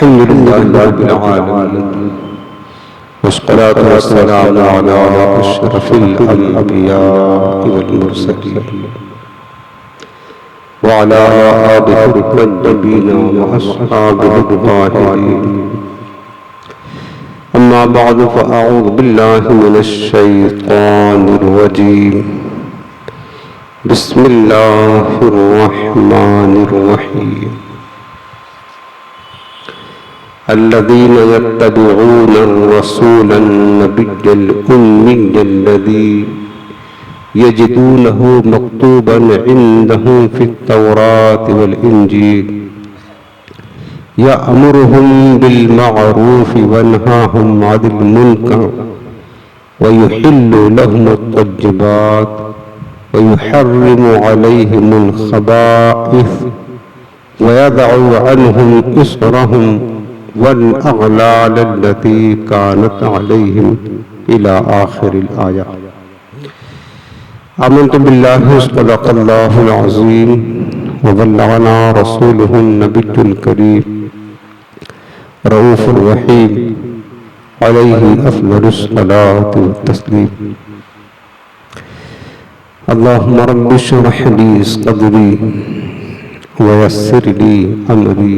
الحمد لله رب العالمين والصلاة والسلام على أشرف الأنبياء والمرسلين وعلى آله الطيبين وأصحابه الطاهرين. أما بعد فأعوذ بالله من الشيطان الرجيم. بسم الله الرحمن الرحيم. الذين يتبعون الرسول النبي الأمي الذي يجدونه مكتوبا عندهم في التوراة والإنجيل يأمرهم بالمعروف وينهاهم عن المنكر ويحل لهم الطيبات ويحرم عليهم الخبائث ويضع عنهم إصرهم والأغلال التي كانت عليهم إلى آخر الآية. آمنت بالله صدق الله العظيم وبلغنا رسوله النبي الكريم رؤوف رحيم عليه أفضل الصلاة والتسليم. اللهم رب اشرح لي صدري ويسر لي أمري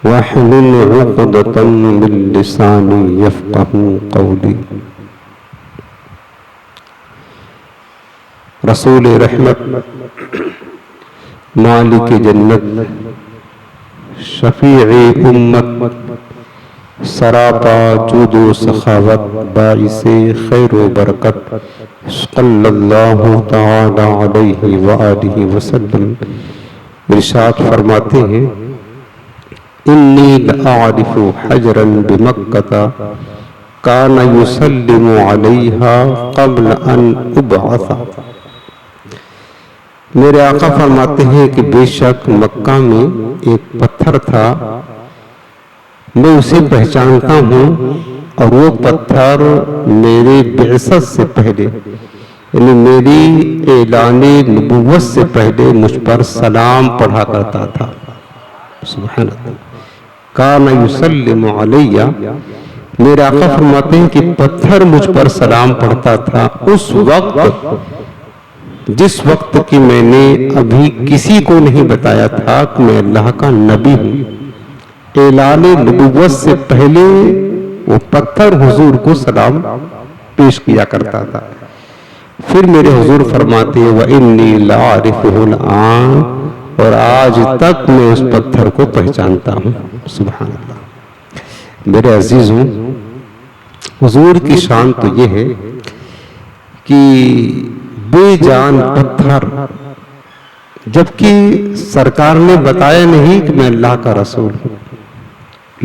واحلل عقدة من لساني يفقهوا قولي. رسول رحمت، مالک جنت، شفیع امت، سراپا جود و سخاوت، باعث خیر و برکت، صلی اللہ تعالی علیہ وآلہ وسلم ارشاد فرماتے ہیں: انی لأعرف حجرا بمکہ کان یسلم علیہا قبل ان ابعث. میرے آقا فرماتے ہیں کہ بے شک مکہ میں ایک پتھر تھا، میں اسے پہچانتا ہوں، اور وہ پتھر میرے بعثت سے پہلے، یعنی میری اعلان نبوت سے پہلے مجھ پر سلام پڑھا کرتا تھا. سبحان اللہ. کان یسلم علیہ، میرے آقا فرماتے ہیں کہ پتھر مجھ پر سلام پڑھتا تھا اس وقت جس وقت کہ میں نے ابھی کسی کو نہیں بتایا تھا کہ میں اللہ کا نبی ہوں. اعلان نبوت سے پہلے وہ پتھر حضور کو سلام پیش کیا کرتا تھا. پھر میرے حضور فرماتے ہیں وَإِنِّي لَأَعْرِفُهُ الْآنَ، اور آج تک میں اس پتھر کو پہچانتا ہوں. سبحان اللہ. میرے عزیزوں، حضور کی شان تو یہ ہے کہ بے جان پتھر، جبکہ سرکار نے بتایا نہیں کہ میں اللہ کا رسول ہوں،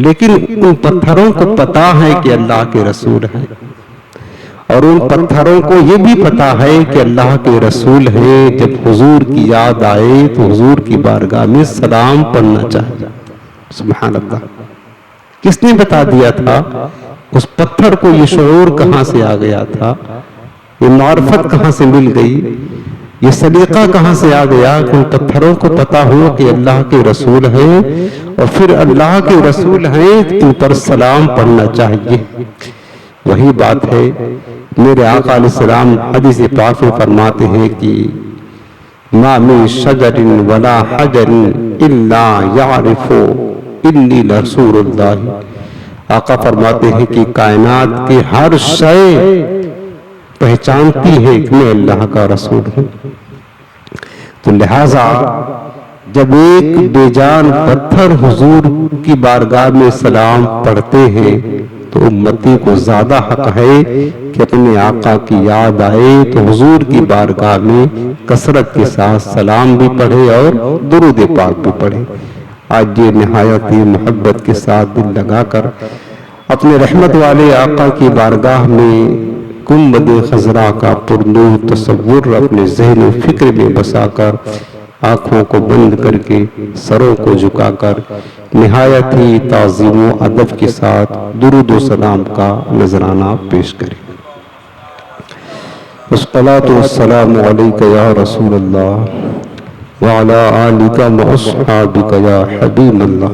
لیکن ان پتھروں کو پتا ہے کہ اللہ کے رسول ہیں، اور ان پتھروں کو یہ بھی پتا ہے کہ اللہ کے رسول ہیں. جب حضور کی یاد آئے تو حضور کی بارگاہ میں سلام پڑھنا چاہیے. سبحان اللہ. کس نے بتا دیا تھا؟ اس پتھر کو یہ شعور کہاں سے آ گیا تھا؟ یہ معرفت کہاں سے مل گئی؟ یہ سلیقہ کہاں سے آ گیا کہ ان پتھروں کو پتا ہو کہ اللہ کے رسول ہیں، اور پھر اللہ کے رسول ہیں ان پر سلام پڑھنا چاہیے. وہی بات ہے. میرے آقا علیہ السلام حدیث پاک میں فرماتے ہیں کہ ما من شجر ولا حجر الا يعرف انی رسول اللہ. آقا فرماتے ہیں کہ کائنات کے ہر شے پہچانتی ہے کہ میں اللہ کا رسول ہوں. تو لہذا جب ایک بے جان پتھر حضور کی بارگاہ میں سلام پڑھتے ہیں تو امتی کو زیادہ حق ہے کہ اپنے آقا کی یاد آئے تو حضور کی بارگاہ میں کثرت کے ساتھ سلام بھی پڑھے اور درود پاک بھی پڑھے. آج یہ نہایت ہی محبت کے ساتھ دل لگا کر اپنے رحمت والے آقا کی بارگاہ میں گنبد خضرا کا پرنور تصور اپنے ذہن و فکر میں بسا کر آنکھوں کو بند کر کے سروں کو جھکا کر نہایت ہی تعظیم و ادب کے ساتھ درود و سلام کا نذرانہ پیش کریں. والصلاة والسلام علیک یا رسول اللہ وعلی آلک واصحابک یا حبیب اللہ.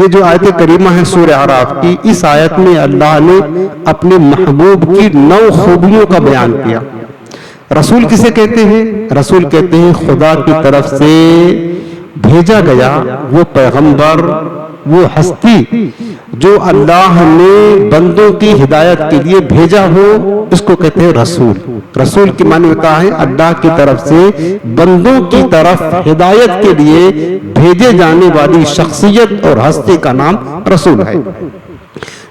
یہ جو آیت کریمہ ہے سورہ اعراف کی، اس آیت میں اللہ نے اپنے محبوب کی 9 خوبیوں کا بیان کیا۔ رسول کسے کہتے ہیں؟ رسول کہتے ہیں خدا کی طرف سے بھیجا گیا وہ پیغمبر، وہ ہستی جو اللہ نے بندوں کی ہدایت کے لیے بھیجا ہو، اس کو کہتے ہیں رسول۔ رسول کی معنی ہوتا ہے اللہ کی طرف سے بندوں کی طرف ہدایت کے لیے بھیجے جانے والی شخصیت اور ہستی کا نام رسول ہے۔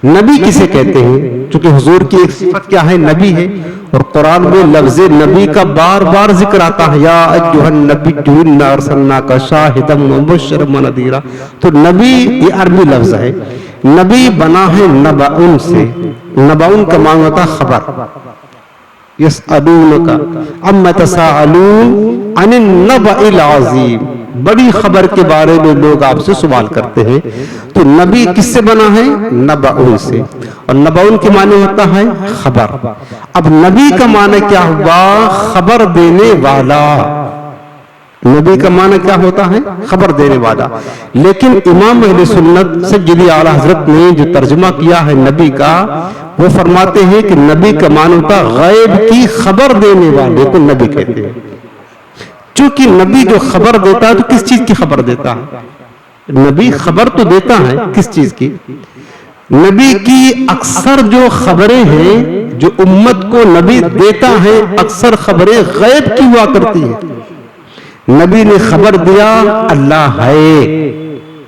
نبی کسے کہتے ہیں؟ چونکہ حضور کی ایک صفت کیا ہے؟ نبی ہے، اور قرآن میں لفظ نبی کا بار بار ذکر آتا ہے، یا ایھا النبی انا ارسلناک شاہدا ومبشرا ونذیرا۔ تو نبی یہ عربی لفظ ہے، نبی بنا ہے نبأ سے۔ نبأ کا معنی ہوتا ہے خبر۔ یسألونک عما یتساءلون عن النبأ العظیم، بڑی خبر کے بارے میں لوگ آپ سے سوال کرتے ہیں۔ تو نبی کس سے بنا ہے؟ نبأ سے، اور نبأ کے معنی ہوتا ہے خبر۔ اب نبی کا معنی کیا ہوا؟ خبر دینے والا۔ نبی کا معنی کیا ہوتا ہے؟ خبر دینے والا۔ لیکن امام اہل سنت سیدی اعلیٰ حضرت نے جو ترجمہ کیا ہے نبی کا، وہ فرماتے ہیں کہ نبی کا معنی ہوتا ہے غیب کی خبر دینے والے کو نبی کہتے ہیں۔ چونکہ نبی جو خبر دیتا ہے تو کس چیز کی خبر دیتا ہے؟ نبی خبر تو دیتا ہے، کس چیز کی؟ نبی کی اکثر جو خبریں ہیں جو امت کو نبی دیتا ہے، اکثر خبریں غیب کی ہوا کرتی ہیں۔ نبی نے خبر دیا اللہ ہے،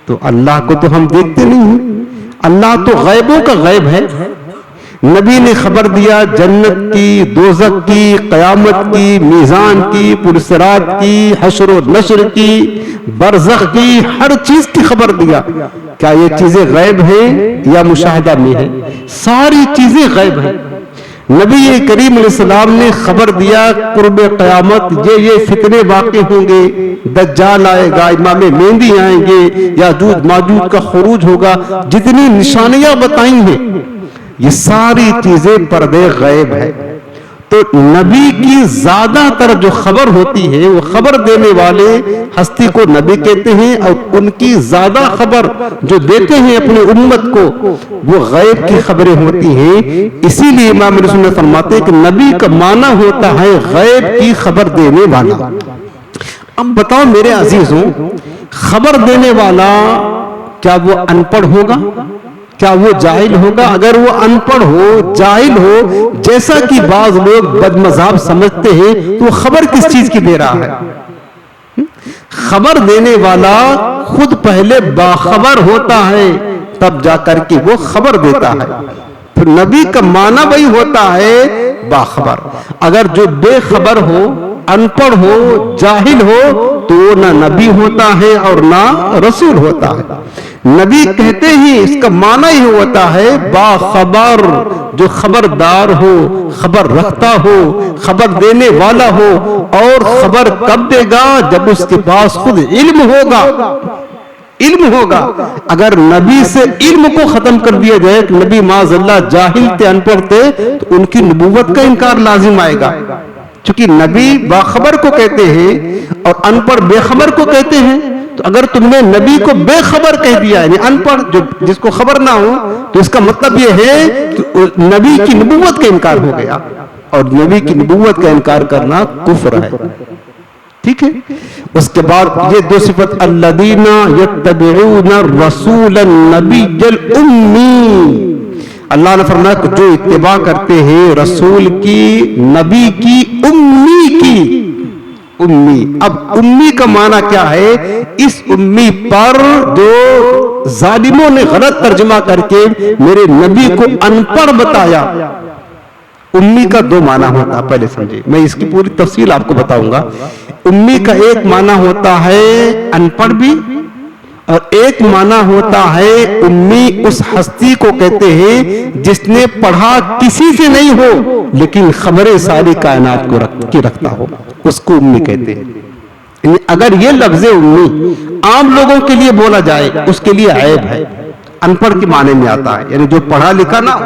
تو اللہ کو تو ہم دیکھتے نہیں ہیں، اللہ تو غیبوں کا غیب ہے۔ نبی نے خبر دیا جنت کی، دوزخ کی، قیامت کی، میزان کی، پرصراط کی، حشر و نشر کی، برزخ کی، ہر چیز کی خبر دیا۔ کیا یہ چیزیں غیب ہیں یا مشاہدہ میں ہیں؟ ساری چیزیں غیب ہیں۔ نبی کریم علیہ السلام نے خبر دیا قرب قیامت یہ فتنے واقع ہوں گے، دجال آئے گا، امام مہدی آئیں گے، یاجوج ماجوج کا خروج ہوگا، جتنی نشانیاں بتائی ہیں یہ ساری چیزیں پردے غیب ہے۔ تو نبی کی زیادہ تر جو خبر ہوتی ہے وہ خبر دینے والے ہستی کو نبی کہتے ہیں، اور ان کی زیادہ خبر جو دیتے ہیں اپنی امت کو وہ غیب کی خبریں ہوتی ہیں۔ اسی لیے امام رسول نے فرماتے ہیں کہ نبی کا معنی ہوتا ہے غیب کی خبر دینے والا۔ اب بتاؤ میرے عزیزوں، خبر دینے والا کیا وہ ان پڑھ ہوگا؟ کیا وہ جاہل ہوگا؟ اگر وہ ان پڑھ ہو، جاہل ہو، جیسا کہ بعض لوگ بد مذہب سمجھتے ہیں، تو وہ خبر کس چیز کی دے رہا ہے؟ خبر دینے والا خود پہلے باخبر ہوتا ہے، تب جا کر کے وہ خبر دیتا ہے۔ پھر نبی کا معنی وہی ہوتا ہے باخبر۔ اگر جو بے خبر ہو، ان پڑھ ہو، جاہل ہو، تو وہ نہ نبی ہوتا ہے اور نہ رسول ہوتا ہے۔ نبی کہتے ہی اس کا معنی ہی ہوتا ہے باخبر، جو خبردار ہو، خبر رکھتا ہو، خبر دینے والا ہو۔ اور خبر کب دے گا؟ جب اس کے پاس خود علم ہوگا۔ علم ہوگا۔ اگر نبی سے علم کو ختم کر دیا جائے کہ نبی معاذ اللہ جاہل تھے، ان پڑھ تھے، تو ان کی نبوت کا انکار لازم آئے گا۔ چونکہ نبی باخبر کو کہتے ہیں اور ان پڑھ بے خبر کو کہتے ہیں، تو اگر تم نے نبی کو بے خبر کہہ دیا یعنی ان پڑھ جس کو خبر نہ ہو، تو اس کا مطلب یہ ہے کہ نبی کی نبوت کا انکار ہو گیا، اور نبی کی نبوت کا انکار کرنا کفر ہے۔ ٹھیک ہے؟ اس کے بعد یہ دو صفت، الذین یتبعون الرسول النبی الامی، اللہ نے فرمایا کہ جو اتباع کرتے ہیں رسول کی، نبی کی، امی کی۔ امی، اب امی کا معنی کیا ہے؟ اس امی پر جو ظالموں نے غلط ترجمہ کر کے میرے نبی کو ان پڑھ بتایا۔ امی کا دو معنی ہوتا ہے، پہلے سمجھے، میں اس کی پوری تفصیل آپ کو بتاؤں گا۔ امی کا ایک معنی ہوتا ہے ان پڑھ بھی، اور ایک معنی ہوتا ہے امی اس ہستی کو کہتے ہیں جس نے پڑھا کسی سے نہیں ہو لیکن خبریں ساری کائنات کو رکھتا ہو، اس کو امی کہتے ہیں۔ یعنی اگر یہ لفظ امی عام لوگوں کے لیے بولا جائے اس کے لیے عیب ہے، ان پڑھ کے معنی میں آتا ہے، یعنی جو پڑھا لکھا نہ ہو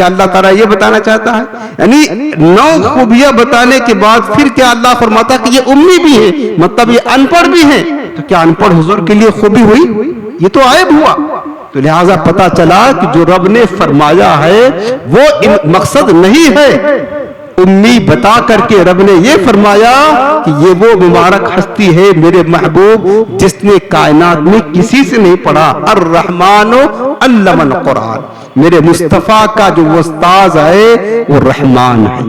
کیا اللہ تعالیٰ یہ بتانا چاہتا ہے؟ یعنی 9 خوبیاں بتانے کے بعد پھر کیا اللہ فرماتا کہ یہ امی بھی ہے، مطلب یہ ان پڑھ بھی ہے، تو کیا ان پڑھ حضور کے لیے خوبی ہوئی؟ یہ تو عیب ہوا۔ تو لہٰذا پتا چلا کہ جو رب نے فرمایا ہے وہ مقصد نہیں ہے، امی بتا کر کے رب نے یہ فرمایا کہ یہ وہ مبارک ہستی ہے میرے محبوب جس نے کائنات میں کسی سے نہیں پڑھا، الرحمن علم القرآن، میرے مصطفیٰ کا جو استاذ ہے وہ رحمان ہے۔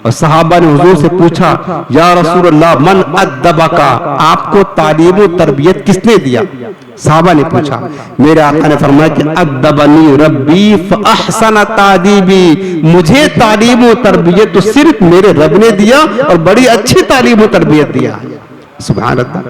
اور صحابہ نے حضور سے پوچھا یا رسول اللہ من ادبکا، آپ کو تعلیم و تربیت کس نے دیا؟ صحابہ نے پوچھا، میرے آقا نے فرمایا کہ ادبنی ربی فاحسن تعدیبی، مجھے تعلیم و تربیت تو صرف میرے رب نے دیا اور بڑی اچھی تعلیم و تربیت دیا۔ سبحان اللہ،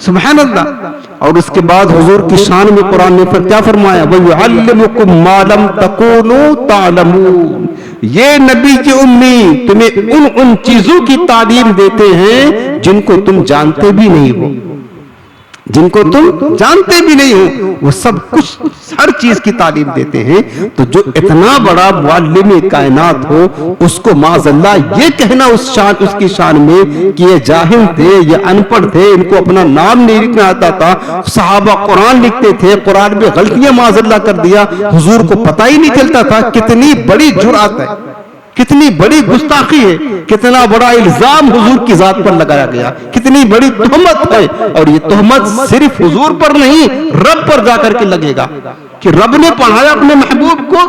سبحان اللہ۔ اور اس کے بعد حضور کی شان میں قرآن نے کیا فرمایا؟ وَيُعَلِّمُكُمْ مَا لَمْ تَكُونُوا تَعْلَمُونَ، یہ نبی کی امی تمہیں ان چیزوں کی تعلیم دیتے ہیں جن کو تم جانتے بھی نہیں ہو، جن کو تم جانتے بھی نہیں ہو، وہ سب کچھ ہر چیز کی تعلیم دیتے ہیں۔ تو جو اتنا بڑا معلم کائنات ہو اس کو معاذ اللہ یہ کہنا اس کی شان میں کہ یہ جاہل تھے، یہ ان پڑھ تھے، ان کو اپنا نام نہیں لکھنا آتا تھا، صحابہ قرآن لکھتے تھے، قرآن میں غلطیاں معاذ اللہ کر دیا، حضور کو پتہ ہی نہیں چلتا تھا، کتنی بڑی جرأت ہے، کتنی بڑی گستاخی ہے، کتنا بڑا الزام حضور کی ذات پر لگایا گیا، کتنی بڑی تہمت ہے۔ اور یہ تہمت صرف حضور پر نہیں رب پر جا کر کے لگے گا کہ رب نے پڑھایا اپنے محبوب کو،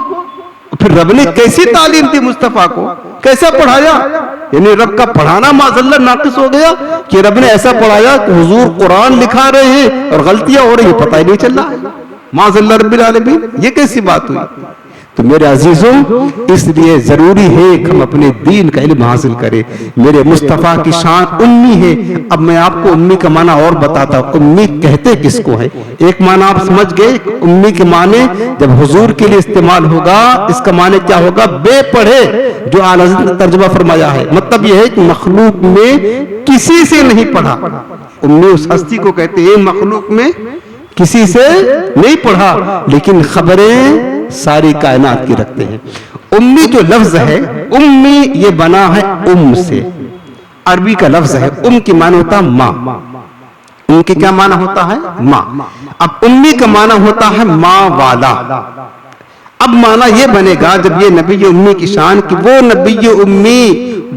پھر رب نے کیسی تعلیم دی مصطفیٰ کو، کیسا پڑھایا؟ یعنی رب کا پڑھانا معاذ اللہ ناقص ہو گیا کہ رب نے ایسا پڑھایا کہ حضور قرآن لکھا رہے ہیں اور غلطیاں ہو رہی ہیں، پتہ ہی نہیں چل رہا، معاذ اللہ رب العالمین۔ یہ کیسی بات ہوئی؟ تو میرے عزیزوں، اس لیے ضروری ہے کہ ہم اپنے دین کا علم حاصل کریں۔ میرے مصطفیٰ کی شان امی ہے۔ اب میں آپ کو امی کا معنی اور بتاتا ہوں، امی کہتے کس کو ہے؟ ایک معنی آپ سمجھ گئے، امی کے معنی جب حضور کے لیے استعمال ہوگا اس کا معنی کیا ہوگا؟ بے پڑھے، جو اعلیٰ حضرت نے ترجمہ فرمایا ہے، مطلب یہ ہے کہ مخلوق میں کسی سے نہیں پڑھا۔ امی اس ہستی کو کہتے ہیں مخلوق میں کسی سے نہیں پڑھا لیکن خبریں ساری کائنات کی رکھتے ہیں۔ امی جو لفظ ہے، امی یہ بنا ہے ام سے، عربی کا لفظ ہے، ام کی معنی ہوتا ہے ماں، ان کی کیا معنی ہوتا ہے؟ ماں۔ اب امی کا معنی ہوتا ہے ماں والا۔ اب معنی یہ بنے گا جب یہ نبی امی کی شان کہ وہ نبی امی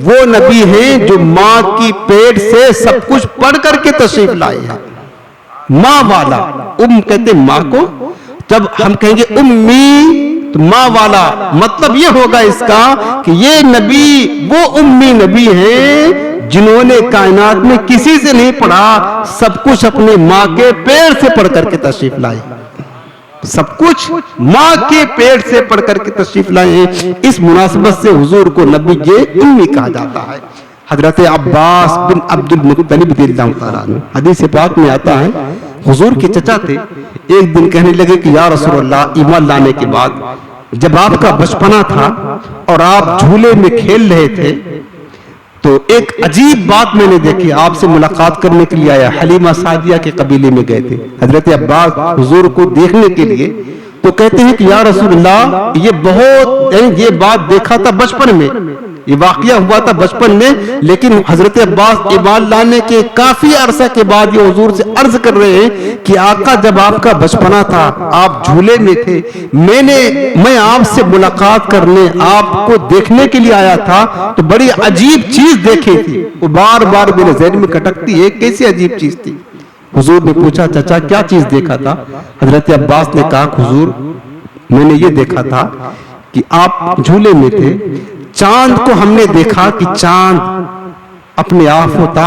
وہ نبی ہیں جو ماں کی پیٹ سے سب کچھ پڑھ کر کے تشریف لائے ہیں، ماں والا۔ ام کہتے ماں کو، جب ہم کہیں گے امی تو ماں والا، مطلب یہ ہوگا اس کا کہ یہ نبی وہ امی نبی ہیں جنہوں نے کائنات میں کسی سے نہیں پڑھا، سب کچھ اپنے ماں کے پیٹ سے پڑھ کر کے تشریف لائے، سب کچھ ماں کے پیٹ سے پڑھ کر کے تشریف لائے ہیں۔ اس مناسبت سے حضور کو نبی امی کہا جاتا ہے۔ حضرت عباس بن عبد المطلب رضی اللہ تعالیٰ عنہ، حدیث پاک میں آتا ہے حضور کے چچا تھے، ایک دن کہنے لگے کہ یا رسول اللہ، ایمان لانے کے بعد جب آپ کا بچپنا تھا اور آپ جھولے میں کھیل رہے تھے تو ایک عجیب بات میں نے دیکھی، آپ سے ملاقات کرنے کے لیے آیا، حلیمہ سعدیہ کے قبیلے میں گئے تھے حضرت عباس حضور کو دیکھنے کے لیے، تو کہتے ہیں کہ یا رسول اللہ یہ بات دیکھا تھا بچپن میں، یہ واقعہ ہوا تھا بچپن میں، لیکن حضرت عباس ایمان لانے کے کافی عرصہ کے بعد یہ حضور سے عرض کر رہے ہیں کہ آقا جب آپ کا بچپنا تھا، آپ جھولے میں تھے، میں آپ سے ملاقات کرنے، آپ کو دیکھنے کے لیے آیا تھا تو بڑی عجیب چیز دیکھی تھی، وہ بار بار میرے ذہن میں کھٹکتی ہے، کیسی عجیب چیز تھی؟ حضور نے پوچھا چچا کیا چیز دیکھا تھا؟ حضرت عباس نے کہا حضور میں نے یہ دیکھا تھا کہ آپ جھولے میں تھے، چاند کو ہم نے دیکھا کہ چاند اپنے آپ ہوتا،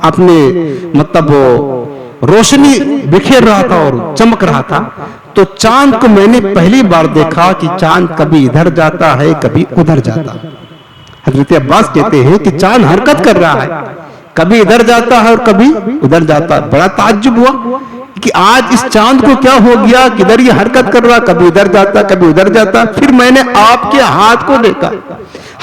اپنے مطلب روشنی بکھیر رہا تھا اور چمک رہا تھا، تو چاند کو میں نے پہلی بار دیکھا کہ چاند کبھی ادھر جاتا ہے کبھی ادھر جاتا ہے۔ حضرت عباس کہتے ہیں کہ چاند حرکت کر رہا ہے، کبھی ادھر جاتا ہے اور کبھی ادھر جاتا ہے۔ بڑا تعجب ہوا کہ آج اس چاند کو کیا ہو گیا کہ ادھر یہ حرکت کر رہا، کبھی ادھر جاتا کبھی ادھر جاتا۔ پھر میں نے آپ کے ہاتھ کو دیکھا،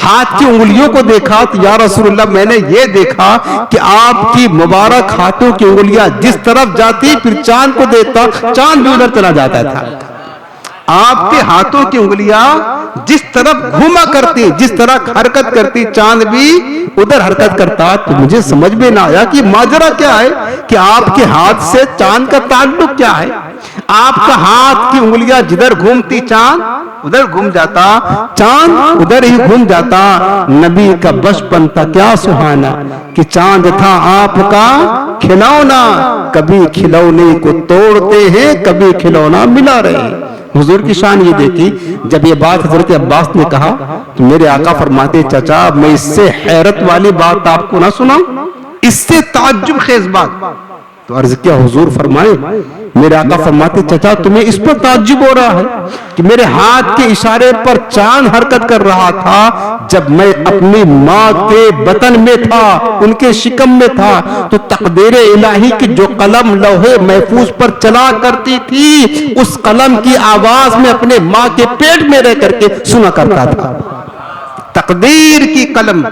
ہاتھ کی انگلیوں کو دیکھا، تو یا رسول اللہ میں نے یہ دیکھا کہ آپ کی مبارک ہاتھوں کی انگلیاں جس طرف جاتی پھر چاند کو دیکھتا، چاند بھی ادھر چلا جاتا تھا۔ آپ کے ہاتھوں کی انگلیاں جس طرف گھوما کرتی، جس طرح حرکت کرتی، چاند بھی ادھر حرکت کرتا. تو مجھے سمجھ میں نہ آیا کہ ماجرا کیا ہے کہ آپ کے ہاتھ سے چاند کا تعلق کیا ہے. آپ کا ہاتھ کی انگلیاں جدھر گھومتی چاند ادھر گھوم جاتا، چاند ادھر ہی گھوم جاتا. نبی کا بچپن تھا کیا سہانا کہ چاند تھا آپ کا کھلونا. کبھی کھلونے کو توڑتے ہیں، کبھی کھلونا ملا رہے. حضور کی شان یہ دیکھی. جب یہ بات حضرت عباس نے کہا تو میرے آقا فرماتے چچا میں اس سے حیرت والی بات آپ کو نہ سناؤں، اس سے تعجب خیز بات. تو عرض کیا حضور فرمائے. میرے آقا فرماتے چچا تمہیں اس پر تعجب ہو رہا ہے کہ میرے ہاتھ کے اشارے پر چاند حرکت کر رہا تھا جب میں اپنی ماں کے بطن میں تھا، ان کے شکم میں تھا. تو تقدیر الہی کی جو قلم لوہے محفوظ پر چلا کرتی تھی اس قلم کی آواز میں اپنے ماں کے پیٹ میں رہ کر کے سنا کرتا تھا. تقدیر کی قلم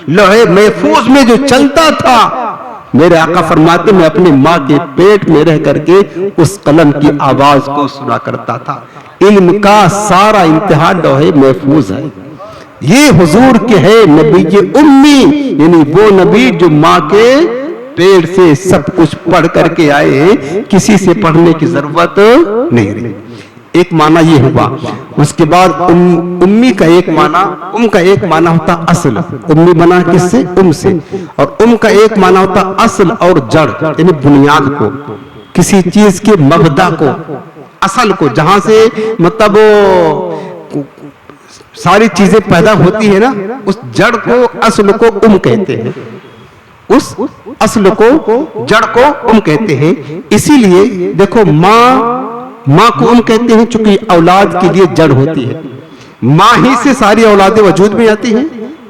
لوہے محفوظ میں جو چلتا تھا، میرے آقا فرماتے میں اپنے ماں کے پیٹ میں رہ کر کے اس قلم کی آواز کو سنا کرتا تھا. علم کا سارا انتہا لوہے محفوظ ہے. یہ حضور کے ہے نبی امی، یعنی وہ نبی جو ماں کے پیٹ سے سب کچھ پڑھ کر کے آئے ہیں، کسی سے پڑھنے کی ضرورت نہیں رہی. ایک معنی یہ ہوا. اس کے بعد امی کا ایک معنی ہوتا اصل. امی بنا کس سے؟ ام سے. اور کا ایک معنی ہوتا اصل اور جڑ، یعنی بنیاد کو، کسی چیز کے مبدا کو، اصل کو، جہاں سے مطلب ساری چیزیں پیدا ہوتی ہے نا، اس جڑ کو اصل کو ام کہتے ہیں. اس اصل کو جڑ کو ام کہتے ہیں. اسی لیے دیکھو ماں کو ام کہتے ہیں چونکہ اولاد کے لیے جڑ ہوتی ہے. ماں ہی سے ساری اولادیں وجود میں آتی ہیں،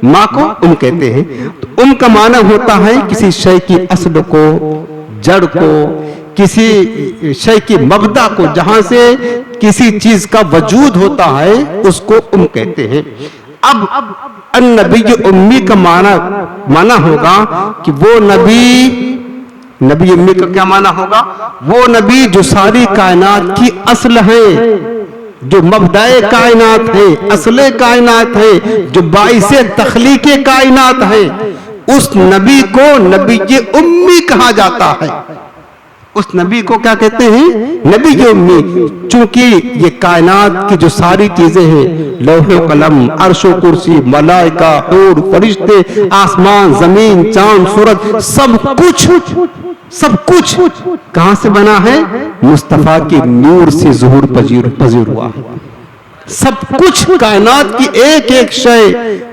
ماں کو ام کہتے ہیں. تو ام کا معنی ہوتا ہے کسی شے کی اصل کو، جڑ کو، کسی شے کی مبدا کو، جہاں سے کسی چیز کا وجود ہوتا ہے اس کو ام کہتے ہیں. اب النبی امی کا معنی ہوگا کہ وہ نبی امی کا کیا معنی ہوگا؟ وہ نبی جو ساری کائنات کی اصل ہے، جو مبدأ کائنات ہے، اصل کائنات ہے، جو باعث تخلیق کائنات ہے، اس نبی کو نبی امی کہا جاتا ہے. اس نبی کو کیا کہتے ہیں؟ نبی امی. چونکہ یہ کائنات کی جو ساری چیزیں ہیں، لوح و قلم، عرش و کرسی، ملائکہ، حور، فرشتے، آسمان، زمین، چاند، سورج، سب کچھ کہاں سے بنا ہے؟ مصطفیٰ کے نور سے ظہور پذیر ہوا ہے. سب کچھ کائنات کی ایک ایک شے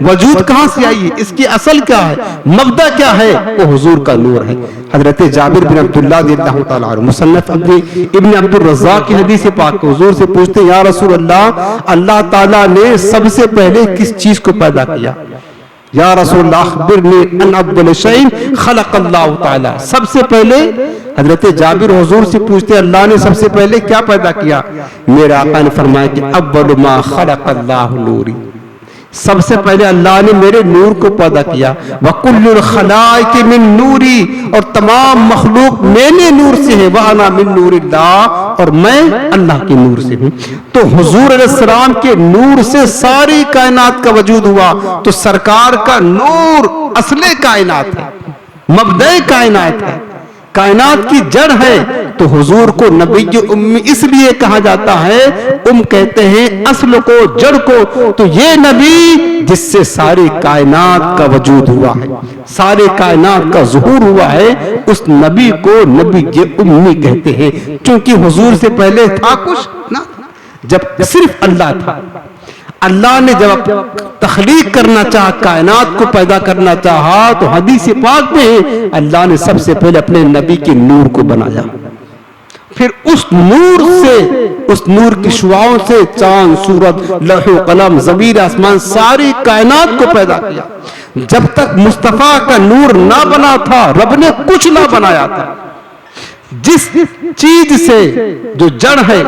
وجود کہاں سے آئی ہے، اس کی اصل کیا ہے، مبدا کیا ہے؟ وہ حضور کا نور ہے. حضرت جابر بن عبداللہ رضی اللہ تعالیٰ عنہ مصنف ابن عبد الرزاق کی حدیث پاک حضور سے پوچھتے یا رسول اللہ تعالیٰ نے سب سے پہلے کس چیز کو پیدا کیا؟ یا رسول اللہ اخبرنی ان اول شیء خلق اللہ تعالی. سب سے پہلے حضرت جابر حضور سے پوچھتے اللہ نے سب سے پہلے کیا پیدا کیا؟ میرے آقا نے فرمایا کہ اول ما خلق اللہ نوری، سب سے پہلے اللہ نے میرے نور کو پیدا کیا. وَكُلُّ الْخَلَائِقِ مِن نُورِ، اور تمام مخلوق میرے نور سے ہے. وَأَنَا مِن نُورِ اللَّهِ، اور میں اللہ کے نور سے ہوں. تو حضور علیہ السلام کے نور سے ساری کائنات کا وجود ہوا. تو سرکار کا نور اصل کائنات ہے، مبدأ کائنات ہے، کائنات کی جڑ ہے. تو حضور کو نبی امی اس لیے کہا جاتا ہے، ام کہتے ہیں اصل کو، جڑ کو. تو یہ نبی جس سے ساری کائنات کا وجود ہوا ہے، سارے کائنات کا ظہور ہوا ہے، اس نبی کو نبی امی کہتے ہیں. چونکہ حضور سے پہلے تھا کچھ نہ، جب صرف اللہ تھا. اللہ نے جب تخلیق کرنا چاہا، کائنات کو پیدا کرنا چاہا، تو حدیث پاک میں اللہ نے سب سے پہلے اپنے نبی کے نور کو بنایا. پھر اس نور سے، اس نور کی شعاعوں سے چاند، سورج، لوح و قلم، زمین، آسمان، ساری کائنات کو پیدا کیا. جب تک مصطفیٰ کا نور نہ بنا تھا، رب نے کچھ نہ بنایا تھا. جس چیز سے، جو جڑ ہے،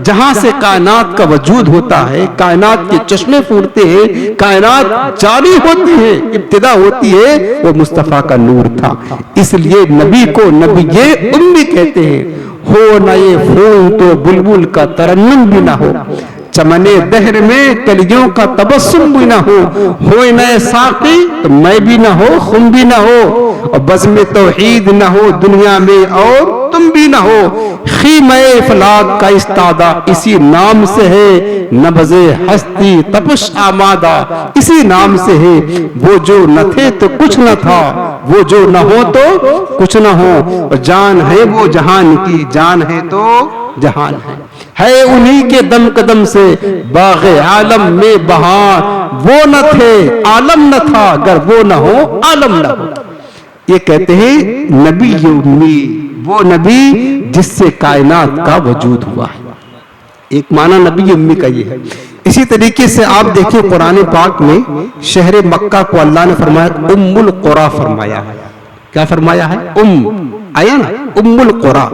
جہاں سے کائنات کا وجود ہوتا ہے، کائنات کے چشمے پھوٹتے ہیں، کائنات جاری ہوتی ہے، ابتدا ہوتی ہے، وہ مصطفیٰ کا نور تھا. اس لیے نبی کو نبی امی کہتے ہیں. ہو نہ یہ پھول تو بلبل کا ترنم بھی نہ ہو، چمنے دہر میں کلیوں کا تبسم بھی نہ ہو نئے ساقی تو میں بھی نہ ہو، خم بھی نہ ہو، اور بزم توحید نہ ہو دنیا میں اور تم بھی نہ ہو، خیمہ افلاک کا استادہ اسی نام سے ہے، نبض ہستی تپش آمادہ اسی نام سے ہے، وہ جو نہ تھے تو کچھ نہ تھا، وہ جو نہ ہو تو کچھ نہ ہو، اور جان ہے وہ جہان کی، جان ہے تو جہان ہے انہی کے دم قدم سے باغ عالم میں بہار، وہ نہ تھے عالم نہ تھا، اگر وہ نہ ہو عالم نہ ہو۔ یہ کہتے ہیں نبی امی، وہ نبی جس سے کائنات کا وجود ہوا ہے۔ ایک معنی نبی امی کا یہ ہے۔ اسی طریقے سے آپ دیکھیں قرآن پاک میں شہر مکہ کو اللہ نے فرمایا ام القریٰ فرمایا ہے۔ کیا فرمایا ہے؟ آیا نا ام القریٰ۔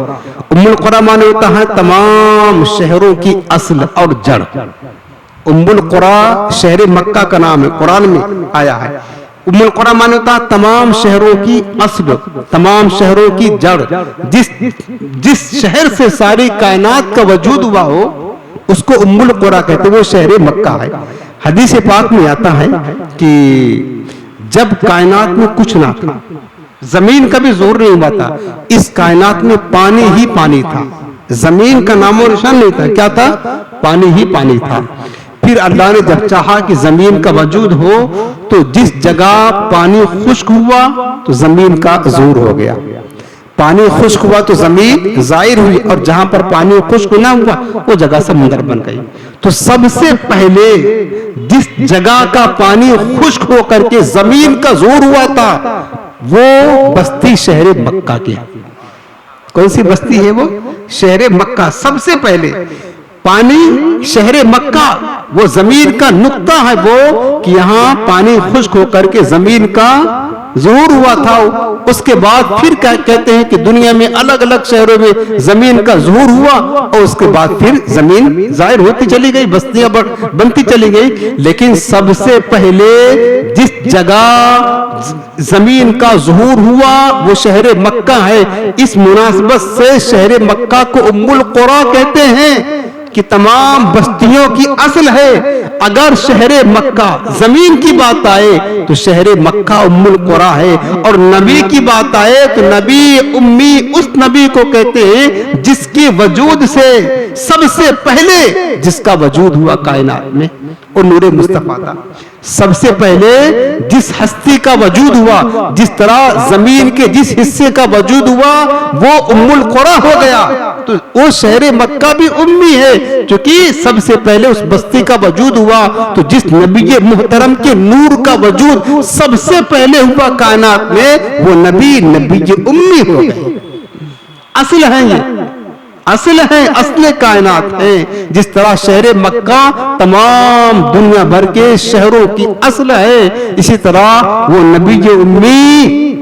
ام القریٰ معنی ہوتا ہے تمام شہروں کی اصل اور جڑ۔ ام القریٰ شہر مکہ کا نام ہے، قرآن میں آیا ہے۔ ام القریٰ معنی ہوتا ہے تمام شہروں کی اصل، تمام شہروں کی جڑ، جس شہر سے ساری کائنات کا وجود ہوا ہو اس کو ام القریٰ کہتے ہیں، وہ شہر مکہ ہے۔ حدیث پاک میں آتا ہے کہ جب کائنات میں کچھ نہ تھا، زمین کا بھی زور نہیں ہوا تھا، اس کائنات میں پانی ہی پانی تھا، زمین کا نام و نشان نہیں تھا، کیا تھا؟ پانی ہی پانی تھا۔ پھر اللہ نے جب چاہا کہ زمین کا وجود ہو تو جس جگہ پانی خشک ہوا تو زمین کا زور ہو گیا، پانی خشک ہوا تو زمین زائر ہوئی، اور جہاں پر پانی خشک نہ ہوا وہ جگہ سمندر بن گئی۔ تو سب سے پہلے جس جگہ کا پانی خشک ہو کر کے زمین کا زور ہوا تھا وہ بستی شہر مکہ کی ہے۔ کون سی بستی ہے وہ؟ شہر مکہ۔ سب سے پہلے پانی شہر مکہ، وہ زمین کا نقطہ ہے وہ کہ یہاں پانی خشک ہو کر کے زمین کا ظہور ہوا تھا۔ اس کے بعد پھر کہتے ہیں کہ دنیا میں الگ الگ شہروں میں زمین کا ظہور ہوا، اور اس کے بعد پھر زمین ظاہر ہوتی چلی گئی، بستیاں بنتی چلی گئی۔ لیکن سب سے پہلے جس جگہ زمین کا ظہور ہوا وہ شہر مکہ ہے۔ اس مناسبت سے شہر مکہ کو ام القریٰ کہتے ہیں کہ تمام بستیوں کی اصل ہے۔ اگر شہر مکہ زمین کی بات آئے تو شہر مکہ ام القریٰ ہے، اور نبی کی بات آئے تو نبی امی اس نبی کو کہتے ہیں جس کے وجود سے سب سے پہلے جس کا وجود ہوا کائنات میں اور نور مصطفیٰ تھا۔ سب سے پہلے جس ہستی کا وجود ہوا، جس طرح زمین کے جس حصے کا وجود ہوا وہ ام القریٰ ہو گیا، تو وہ شہر مکہ بھی امی ہے، چونکہ سب سے پہلے اس بستی کا وجود ہوا۔ تو جس نبی محترم کے نور کا وجود سب سے پہلے ہوا کائنات میں وہ نبی امی ہو گئے۔ اصل ہے، یہ اصل ہے، اصل کائنات ہے۔ جس طرح شہر مکہ تمام دنیا بھر کے شہروں کی اصل ہے، اسی طرح وہ نبی امی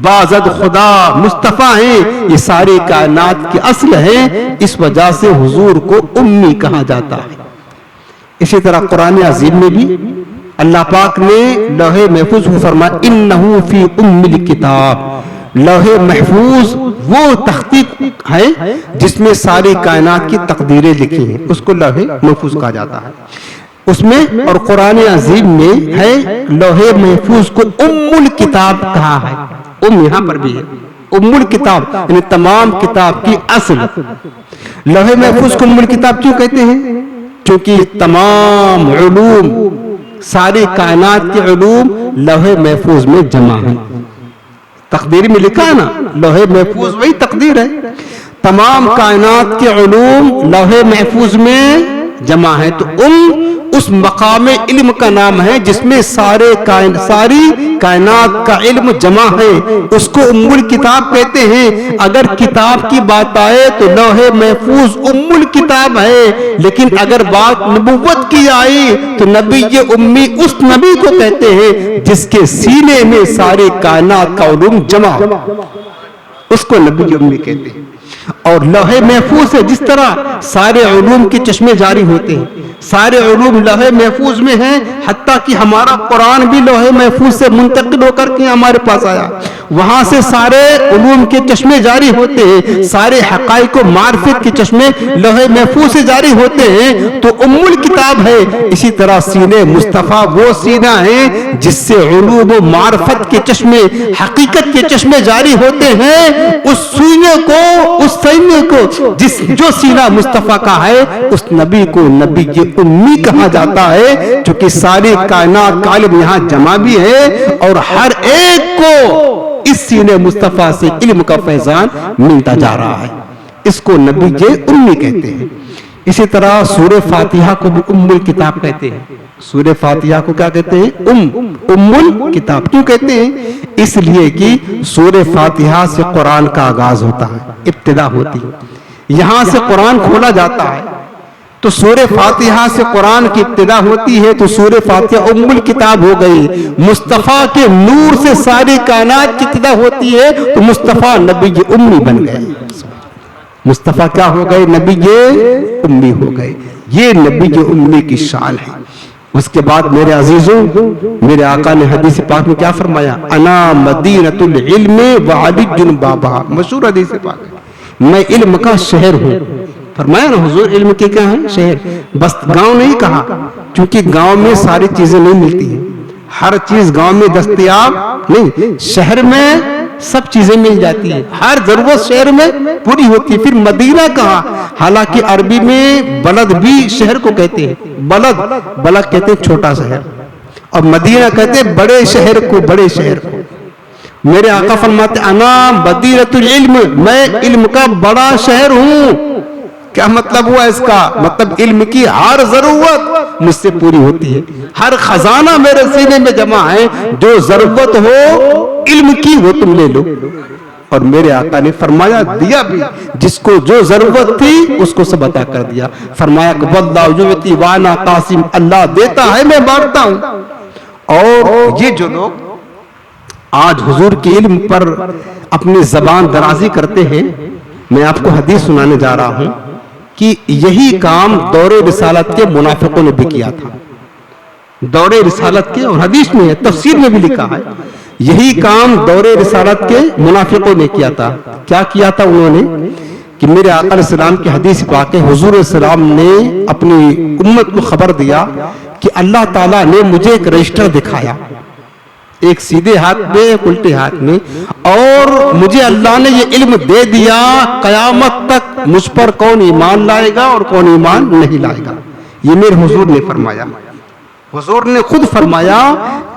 بازد خدا مصطفیٰ ہیں، یہ ساری کائنات کی اصل ہے۔ اس وجہ سے حضور کو امی کہا جاتا ہے۔ اسی طرح قرآن عظیم میں بھی اللہ پاک نے لوح محفوظ کو فرمایا انہو فی ام الکتاب۔ لوح محفوظ وہ تختی ہے جس میں ساری کائنات کی تقدیریں لکھی ہیں، اس کو لوح محفوظ کہا جاتا ہے۔ اس میں اور قرآن عظیم میں ہے لوح محفوظ کو ام الکتاب کہا ہے۔ ام یہاں پر بھی ہے، ام الکتاب یعنی تمام کتاب کی اصل۔ لوح محفوظ کو ام الکتاب کیوں کہتے ہیں؟ کیونکہ تمام علوم، ساری کائنات کے علوم لوح محفوظ میں جمع ہیں۔ تقدیر میں لکھا ہے نا، لوح محفوظ وہی تقدیر ہے۔ تمام کائنات کے علوم لوح محفوظ میں جمع ہے، تو اس مقام علم کا نام ہے جس میں ساری کائنات کا علم جمع ہے، اس کو ام الکتاب کہتے ہیں۔ اگر کتاب کی بات آئے تو لوح محفوظ ام الکتاب ہے، لیکن اگر بات نبوت کی آئی تو نبی امی اس نبی کو کہتے ہیں جس کے سینے میں ساری کائنات کا علوم جمع، اس کو نبی امی کہتے ہیں۔ اور لوح محفوظ ہے، جس طرح سارے علوم کے چشمے جاری ہوتے ہیں، سارے علوم لوح محفوظ میں ہیں، حتیٰ کہ ہمارا قرآن بھی لوح محفوظ سے منتقل ہو کر کے ہمارے پاس آیا، وہاں سے سارے علوم کے چشمے جاری ہوتے ہیں، سارے حقائق و معرفت کے چشمے لوح محفوظ سے جاری ہوتے ہیں، تو ام الکتاب ہے۔ اسی طرح سینے مصطفیٰ وہ سینہ ہے جس سے علوم و معرفت کے چشمے، حقیقت کے چشمے جاری ہوتے ہیں۔ اس سینے کو، اس سینے کو جو سینہ مصطفیٰ کا ہے، اس نبی کو نبی امی کہا جاتا ہے، چونکہ ساری کائنات کا علم یہاں جمع بھی ہے، اور ہر ایک کو اس سینے مصطفیٰ سے علم کا فیضان ملتا جا رہا ہے۔ اس کو نبی امی کہتے ہیں۔ اسی طرح سورہ فاتحہ کو بھی ام الکتاب کہتے ہیں۔ سورہ فاتحہ کو کیا کہتے ہیں؟ ام الکتاب۔ کیوں کہتے ہیں؟ اس لیے کہ سورہ فاتحہ سے قرآن کا آغاز ہوتا ہے، ابتدا ہوتی ہے، یہاں سے قرآن کھولا جاتا ہے، تو سورہ فاتحہ سے قرآن کی ابتدا ہوتی ہے، تو سورہ فاتحہ ام الکتاب ہو گئی۔ مصطفیٰ کے نور سے ساری کائنات کی ابتدا ہوتی ہے، تو مصطفیٰ نبی امی بن گئے۔ مصطفیٰ کیا ہو گئے؟ نبی امی ہو گئے۔ یہ نبی امی کی شان ہے۔ اس کے بعد میرے عزیزوں، میرے آقا نے حدیث پاک میں کیا فرمایا؟ انا مدینۃ العلم وعلی بابا، مشہور حدیث پاک ہے، میں علم کا شہر ہوں۔ فرمایا نا حضور، علم کے کیا ہیں؟ شہر۔ بس گاؤں نہیں کہا، کیونکہ گاؤں میں ساری چیزیں نہیں ملتی ہیں، ہر چیز گاؤں میں دستیاب نہیں، شہر میں سب چیزیں مل جاتی ہیں، ہر ضرورت شہر میں پوری ہوتی ہے۔ پھر مدینہ کہا، حالانکہ عربی میں بلد بھی شہر کو کہتے ہیں، بلد کہتے ہیں چھوٹا شہر، اور مدینہ کہتے ہیں بڑے شہر کو، بڑے شہر کو۔ میرے آقا فرماتے انا مدینۃ العلم، میں علم کا بڑا شہر ہوں۔ کیا مطلب ہوا اس کا؟ مطلب علم کی ہر ضرورت مجھ سے پوری ہوتی ہے، ہر خزانہ میرے سینے میں جمع ہے، جو ضرورت ہو علم کی وہ تم لے لو۔ اور میرے آقا نے فرمایا، دیا بھی، جس کو جو ضرورت تھی اس کو سب عطا کر دیا۔ فرمایا کہ واللہ یعطی وانا قاسم، اللہ دیتا ہے میں بانٹتا ہوں۔ اور یہ جو لوگ آج حضور کے علم پر اپنی زبان درازی کرتے ہیں، میں آپ کو حدیث سنانے جا رہا ہوں کہ یہی کام دور رسالت کے منافقوں نے بھی کیا تھا۔ دور رسالت کے، اور حدیث میں ہے، تفسیر میں بھی لکھا ہے، یہی کام دور رسالت کے منافقوں نے کیا تھا۔ کیا کیا تھا انہوں نے؟ کہ میرے آقا علیہ السلام کی حدیث پاک ہے، حضور السلام نے اپنی امت کو خبر دیا کہ اللہ تعالیٰ نے مجھے ایک رجسٹر دکھایا، ایک سیدھے ہاتھ میں ایک الٹے ہاتھ میں، اور مجھے اللہ نے یہ علم دے دیا قیامت تک مجھ پر کون ایمان لائے گا اور کون ایمان نہیں لائے گا۔ یہ میرے حضور نے فرمایا، حضور نے خود فرمایا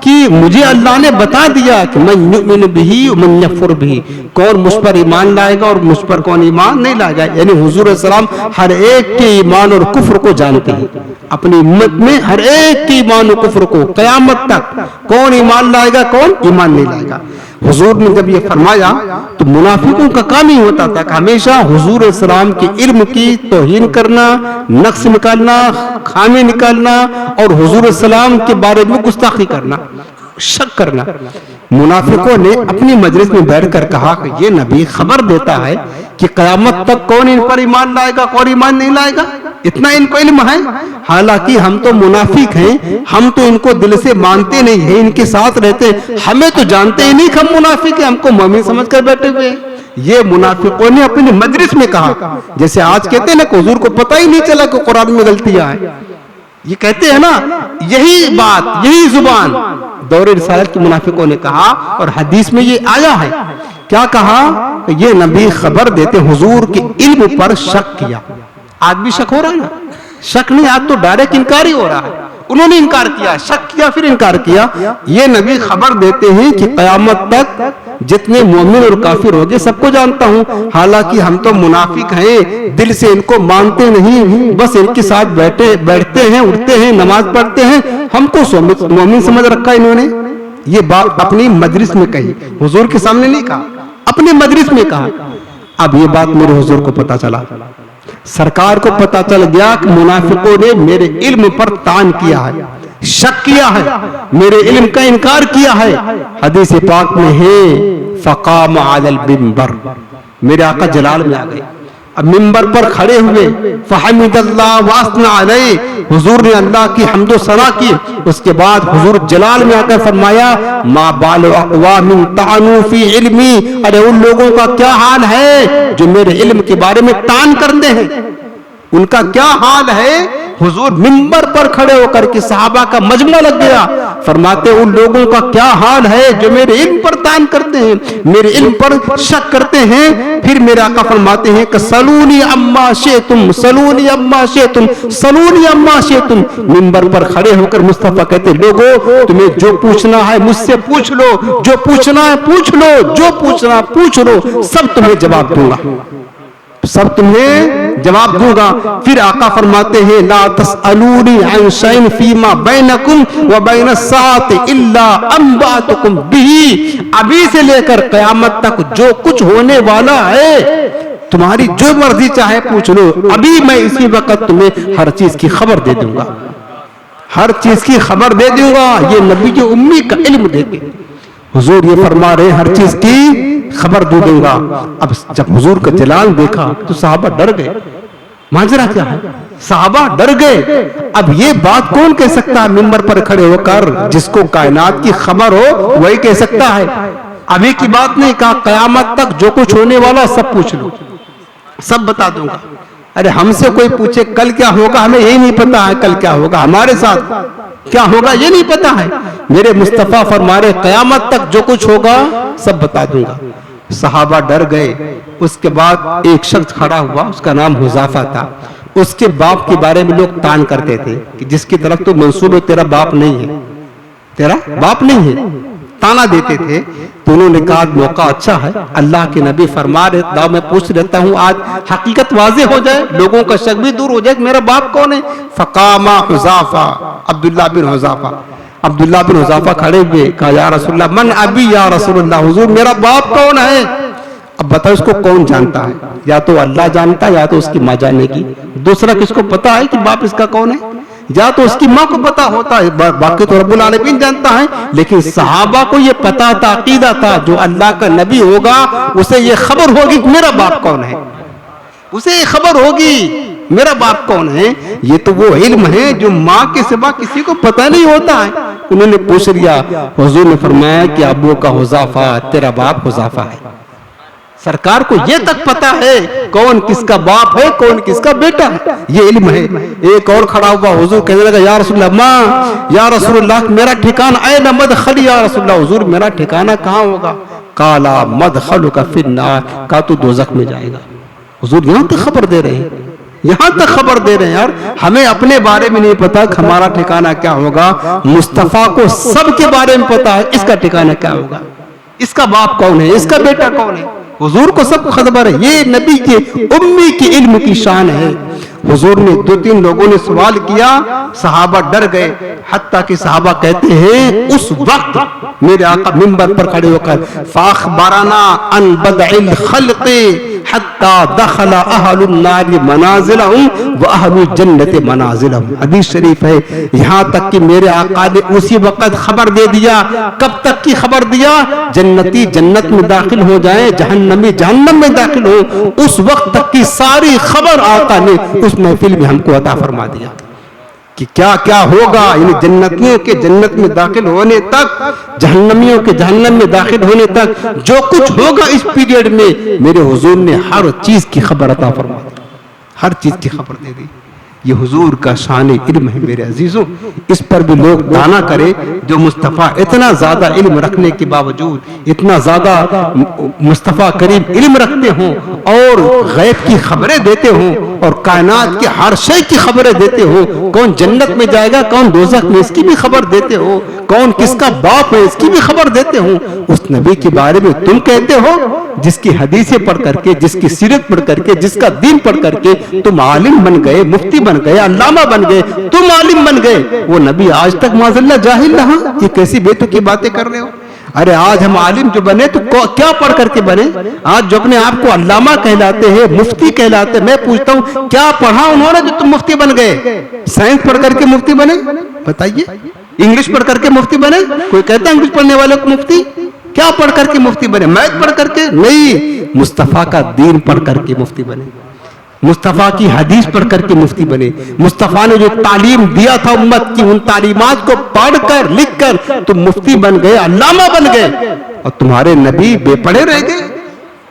کہ مجھے اللہ نے بتا دیا کہ من یؤمن بہ ومن یکفر بہ، کون مجھ پر ایمان لائے گا اور مجھ پر کون ایمان نہیں لائے گا۔ یعنی حضور السلام ہر ایک کے ایمان اور کفر کو جانتے ہیں، اپنی امت میں ہر ایک کے ایمان اور کفر کو، قیامت تک کون ایمان لائے گا کون ایمان نہیں لائے گا۔ حضور نے جب یہ فرمایا تو منافقوں کا کام ہی ہوتا تھا کہ ہمیشہ حضور السلام کے علم کی توہین کرنا، نقص نکالنا، خامی نکالنا، اور حضور السلام کے بارے میں گستاخی کرنا، شک کرنا۔ منافقوں نے اپنی مجلس میں بیٹھ کر کہا کہ یہ نبی خبر دیتا ہے کہ قیامت تک کون ان پر ایمان لائے گا کون ایمان نہیں لائے گا، اتنا ان کو علم ہے، حالانکہ ہم تو منافق ہیں، ہم تو ان کو دل سے مانتے نہیں ہیں، ان کے ساتھ رہتے ہیں، ہمیں تو جانتے ہی نہیں کہ ہم منافق ہیں، ہم کو مومن سمجھ کر بیٹھے ہوئے ہیں۔ یہ منافقوں نے اپنی مجلس میں کہا، جیسے آج کہتے ہیں نا کہ حضور کو پتہ ہی نہیں چلا کہ قرآن میں غلطیاں ہیں، یہ کہتے ہیں نا، یہی بات، یہی زبان دور رسالت کے منافقوں نے کہا، اور حدیث میں یہ آیا ہے۔ کیا کہا؟ کہ یہ نبی خبر دیتے حضور کے علم پر شک کیا۔ آج بھی شک ہو رہا ہے نا، شک نہیں، آج تو ڈائریکٹ انکار ہی ہو رہا ہے۔ انہوں نے انکار کیا، شک کیا، پھر انکار کیا۔ یہ نبی خبر دیتے ہیں کہ قیامت تک جتنے مومن اور کافر ہوگے سب کو جانتا ہوں، حالانکہ ہم تو منافق ہیں، دل سے ان کو مانتے نہیں، بس ان کے ساتھ بیٹھتے ہیں، اٹھتے ہیں، نماز پڑھتے ہیں، ہم کو مومن سمجھ رکھا انہوں نے۔ یہ بات اپنی مجلس میں کہی، حضور کے سامنے نہیں کہا، اپنے مجلس میں کہا۔ اب یہ بات میرے حضور کو پتا چلا، سرکار کو پتا چل گیا کہ منافقوں نے میرے علم پر طعن کیا ہے، شک کیا ہے، میرے علم کا انکار کیا ہے۔ حدیث پاک میں ہے فقام علی المنبر، میرے آقا جلال میں آ گئے، اب ممبر پر کھڑے ہوئے فحمد اللہ واسنا علیہ، حضور نے اللہ کی حمد و ثنا کی. اس کے بعد حضور جلال میں آ کر فرمایا ما بال اقوام طعنوا فی علمی، ارے ان لوگوں کا کیا حال ہے جو میرے علم کے بارے میں طعن کرتے ہیں، ان کا کیا حال ہے. حضور ممبر پر کھڑے ہو کر کے صحابہ کا مجمع لگ گیا، فرماتے ان لوگوں کا کیا حال ہے جو میرے علم پر طعن کرتے ہیں، میرے علم پر شک کرتے ہیں. پھر میرے آقا فرماتے ہیں کہ سلونی اما شئتم، سلونی اما شئتم، سلونی اما شئتم. ممبر پر کھڑے ہو کر مصطفیٰ کہتے لوگوں تمہیں جو پوچھنا ہے مجھ سے پوچھ لو، جو پوچھنا ہے پوچھ لو، جو پوچھنا ہے پوچھ لو، سب تمہیں جواب دوں گا، سب تمہیں جواب دوں گا. پھر آقا فرماتے ہیں لا تسألونی عن شیء فیما بینکم وبین الساعة الا انبأتکم بہ، ابھی سے لے کر قیامت تک جو کچھ ہونے والا ہے تمہاری جو مرضی چاہے پوچھ لو، ابھی میں اسی وقت تمہیں ہر چیز کی خبر دے دوں گا، ہر چیز کی خبر دے دوں گا. یہ نبی کی امی کا علم دے کے حضور یہ فرما رہے ہر چیز کی خبر دے دوں گا. اب جب حضور کا جلال دیکھا تو صحابہ ڈر گئے، ماجرا کیا ہے، صحابہ ڈر گئے. اب یہ بات کون کہہ سکتا ہے ممبر پر کھڑے ہو کر، جس کو کائنات کی خبر ہو وہی کہہ سکتا ہے. ابھی کی بات نہیں، کہا قیامت تک جو کچھ ہونے والا سب پوچھ لو، سب بتا دوں گا. ارے ہم سے کوئی پوچھے کل کیا ہوگا، ہمیں یہی نہیں پتا ہے کل کیا ہوگا، ہمارے ساتھ کیا ہوگا یہ نہیں پتا ہے. میرے مصطفیٰ فرما رہے قیامت تک جو کچھ ہوگا سب بتا دوں گا. صحابہ ڈر گئے. اس کے بعد ایک شخص کھڑا ہوا، اس کا نام حذیفہ تھا. اس کے باپ کے بارے میں لوگ طعن کرتے تھے کہ جس کی طرف تو منسوب ہے تیرا باپ نہیں ہے، تیرا باپ نہیں ہے، طعنہ دیتے تھے. تو انہوں نے کہا موقع اچھا ہے، اللہ کے نبی فرما رہے میں پوچھ لیتا ہوں، آج حقیقت واضح ہو جائے، لوگوں کا شک بھی دور ہو جائے کہ میرا باپ کون ہے. فقام حذیفہ، عبداللہ بن حذیفہ، عبداللہ بن حذیفہ کھڑے ہوئے، کہا یا رسول اللہ من ابی یا رسول اللہ، حضور میرا باپ کون ہے. اب بتاؤ اس کو کون جانتا ہے، یا تو اللہ جانتا ہے یا تو اس کی ماں جانے کی. دوسرا کس کو پتا ہے کہ باپ اس کا کون ہے، یا تو اس کی ماں کو پتا ہوتا ہے، باقی تو رب العالمین جانتا ہے. لیکن صحابہ کو یہ پتا تھا، عقیدہ تھا جو اللہ کا نبی ہوگا اسے یہ خبر ہوگی کہ میرا باپ کون ہے، اسے یہ خبر ہوگی میرا باپ کون ہے. یہ تو وہ علم ہے جو ماں کے سوا کسی کو پتہ نہیں ہوتا ہے. انہوں نے پوچھ لیا، حضور نے فرمایا کہ ابو کا حذیفہ، تیرا باپ حذیفہ ہے. سرکار کو یہ تک پتا ہے کون کس کا باپ ہے، کون کس کا بیٹا ہے، یہ علم ہے. ایک اور کھڑا ہوا، حضور کہنے لگا یا رسول اللہ ماں، یا رسول اللہ میرا ٹھکانہ اے نہ مدخلی، یا رسول اللہ حضور میرا ٹھکانہ کہاں ہوگا. قالا مدخلک فی النار، کہا تو دوزخ میں جائے گا. حضور یہاں تک خبر دے رہے ہیں، یہاں تک خبر دے رہے ہیں. یار ہمیں اپنے بارے میں نہیں پتا کہ ہمارا ٹھکانہ کیا ہوگا، مصطفیٰ کو سب کے بارے میں پتا ہے اس کا ٹھکانہ کیا ہوگا، اس کا باپ کون ہے، اس کا بیٹا کون ہے. حضور کو سب کو خبر ہے. یہ نبی کے امی کی علم کی شان ہے. حضور نے دو تین لوگوں نے سوال کیا، صحابہ ڈر گئے، حتیٰ کہ صحابہ کہتے ہیں اس وقت میرے آقا منبر پر کھڑے ہو کر فاخبرنا ان بدع الخلق حتی دخل اہل النار منازلہم و اہل الجنت منازلہم. حدیث شریف ہے. یہاں تک کہ میرے آقا نے اسی وقت خبر دے دیا. کب تک کی خبر دیا؟ جنتی جنت میں داخل ہو جائیں، جہنمی جہنم میں داخل ہو، اس وقت تک کی ساری خبر آقا نے اس محفل میں ہم کو عطا فرما دیا کہ کیا کیا ہوگا. یعنی جنتیوں کے جنت میں داخل ہونے تک، جہنمیوں کے جہنم میں داخل ہونے تک جو کچھ ہوگا اس پیریڈ میں میرے حضور نے ہر چیز کی خبر عطا فرما دی، ہر چیز کی خبر دے دی. یہ حضور کا شان علم ہے میرے عزیزوں. اس پر بھی لوگ دانا کرے جو مصطفیٰ اتنا زیادہ علم رکھنے کے باوجود، اتنا زیادہ مصطفیٰ کریم علم رکھتے ہوں اور غیب کی خبریں دیتے ہوں اور کائنات کے ہر شے کی خبریں دیتے ہوں، کون جنت میں جائے گا کون دوزخ میں اس کی بھی خبر دیتے ہو، کون کس کا باپ ہے اس کی بھی خبر دیتے ہوں. اس نبی کے بارے میں تم کہتے ہو جس کی حدیثیں پڑھ کر کے، جس کی سیرت پڑھ کر کے، جس کا دین پڑھ کر کے تم عالم بن گئے، مفتی بن گئے، علامہ بن گئے، تم عالم بن گئے. وہ نبی آج تک معاذاللہ جاہل رہا. یہ کیسی بیتوکی باتیں کر رہے ہو. ارے آج ہم عالم جو بنے تو کیا پڑھ کر کے بنے؟ آج جو اپنے آپ کو علامہ کہلاتے ہیں، مفتی کہلاتے ہیں، میں پوچھتا ہوں کیا پڑھا انہوں نے جو تم مفتی بن گئے؟ سائنس پڑھ کر کے مفتی بنے؟ بتائیے. انگلش پڑھ کر کے مفتی بنے؟ کوئی کہتا ہے انگلش پڑھنے والے کو مفتی؟ کیا پڑھ کر کے مفتی بنے؟ میتھ پڑھ کر کے نہیں، مصطفیٰ کا دین پڑھ کر کے مفتی بنے. مصطفیٰ کی حدیث پڑھ کر کے مفتی بنے. مصطفیٰ نے جو تعلیم دیا تھا امت کی, ان تعلیمات کو پڑھ کر لکھ کر تم مفتی بن گئے, علامہ بن گئے, اور تمہارے نبی بے پڑھے رہ گئے,